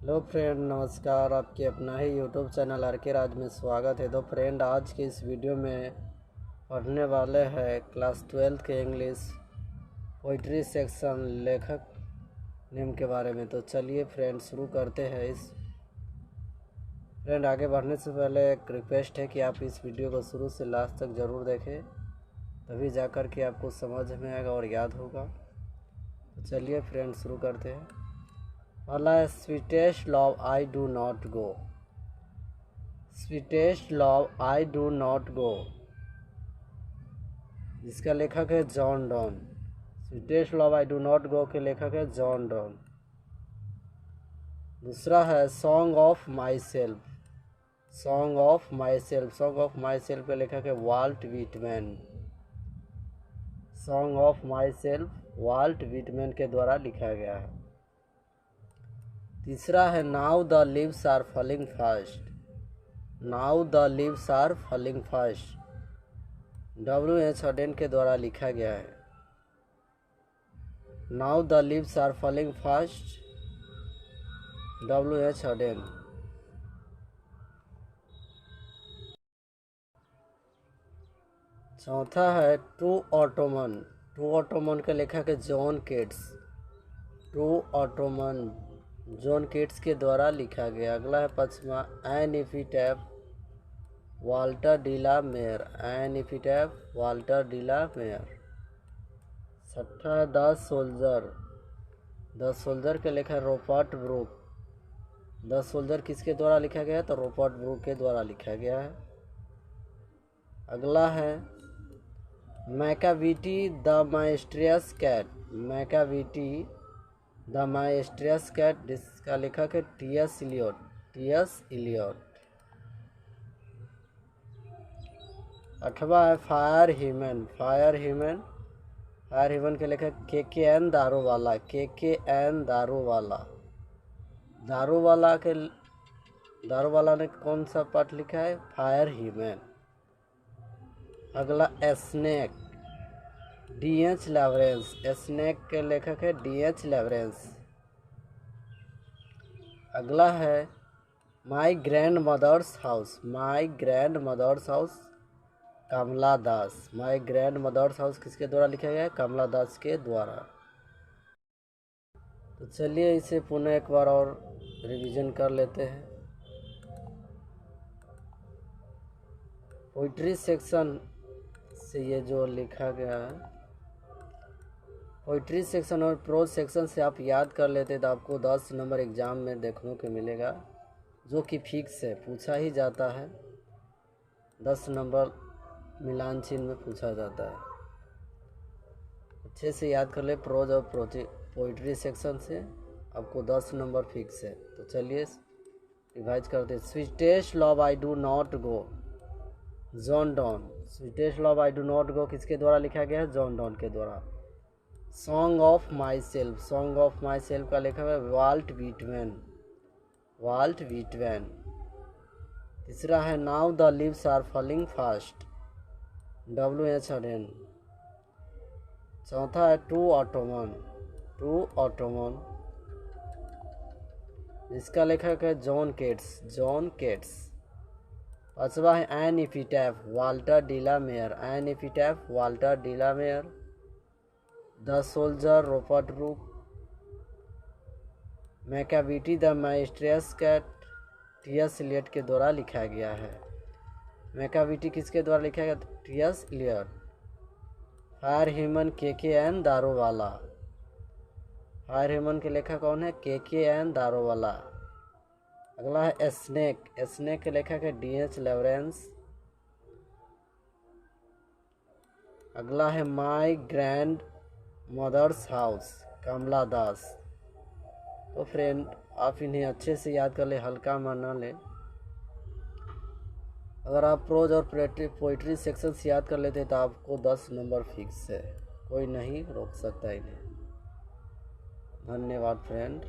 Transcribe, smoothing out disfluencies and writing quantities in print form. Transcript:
Hello friend, नमस्कार। आपके अपना ही यूट्यूब चैनल आर के राज में स्वागत है। तो फ्रेंड, आज के इस वीडियो में पढ़ने वाले हैं क्लास 12 के इंग्लिश पोइट्री सेक्शन लेखक नेम के बारे में। तो चलिए फ्रेंड, शुरू करते हैं। इस फ्रेंड, आगे बढ़ने से पहले एक रिक्वेस्ट है कि आप इस वीडियो को शुरू से लास्ट तक ज़रूर देखें, तभी जा कर के आपको समझ में आएगा और याद होगा। तो चलिए फ्रेंड, शुरू करते हैं। पहला है sweetest love I do not go. Sweetest love I do not go, जिसका लेखक है John Donne. Sweetest love I do not go के लेखक है जॉन डॉन। दूसरा है song of myself. Song of myself, song of myself के लेखक है Walt Whitman. Song of myself Walt Whitman के द्वारा लिखा गया है। तीसरा है now the leaves are falling fast. Now the leaves are falling fast, W.H. Auden के द्वारा लिखा गया है। Now the leaves are falling fast, W.H. Auden. चौथा है टू ऑटोमन। टू ऑटोमन के लेखक है John Keats. To autumn John Keats के द्वारा लिखा गया। अगला है पांचवा an epitaph Walter de la Mare. An epitaph Walter de la Mare. छठा है द सोल्जर। द सोल्जर के लेखक रॉबर्ट ब्रूक। द सोल्जर किसके द्वारा लिखा गया है? तो रॉबर्ट ब्रूक के द्वारा लिखा गया है। अगला है Macavity the mysterious cat. Macavity the mysterious cat, जिसका लेखक है T.S. इलियट। T.S. इलियट। आठवां है fire human. Fire human, fire human के लेखक K.K.N. दारूवाला। K.K.N. दारूवाला। दारूवाला ने कौन सा पाठ लिखा है? Fire human. अगला स्नेक, D.H. लॉरेंस। स्नेक के लेखक है D.H. लॉरेंस। अगला है my grandmother's house. My grandmother's house, Kamala Das. My grandmother's house किसके द्वारा लिखा गया है? कमला दास के द्वारा। तो चलिए इसे पुनः एक बार और रिवीजन कर लेते हैं। पोइट्री सेक्शन से ये जो लिखा गया है, पोइट्री सेक्शन और प्रोज सेक्शन से आप याद कर लेते तो आपको 10 नंबर एग्ज़ाम में देखने को मिलेगा, जो कि फिक्स है, पूछा ही जाता है। 10 नंबर मिलान चिन्ह में पूछा जाता है। अच्छे से याद कर ले। प्रोज और पोइट्री सेक्शन से आपको 10 नंबर फिक्स है। तो चलिए रिवाइज करते। Sweetest love I do not go, John Donne. Sweetest love I do not go किसके द्वारा लिखा गया है? जॉन डॉन के द्वारा। Song of myself, song of myself का लेखक है वाल्ट व्हिटमैन। Walt Whitman. तीसरा है now the leaves are falling fast, W.H. Auden. चौथा है टू ऑटोमन। टू ऑटोमन, जिसका लेखक है जॉन केट्स। John Keats. पांचवा है an epitaph Walter de la Mare. An epitaph Walter de la Mare. The soldier Robert Brooke. Macavity the mysterious cat, T.S. Eliot के द्वारा लिखा गया है। मैकाविटी किसके द्वारा लिखा गया? T.S. Eliot. Fire human K.K.N. Daruwalla. Fire human के लेखक कौन है? K.K.N. दारूवाला। अगला है स्नेक। स्नेक के लेखक है D.H. लॉरेंस। अगला है my grandmother's house, Kamala दास। तो फ्रेंड, आप इन्हें अच्छे से याद कर ले, हल्का में ना ले। अगर आप प्रोज और पोइट्री सेक्शन से याद कर लेते तो आपको 10 नंबर फिक्स है, कोई नहीं रोक सकता इन्हें। धन्यवाद फ्रेंड।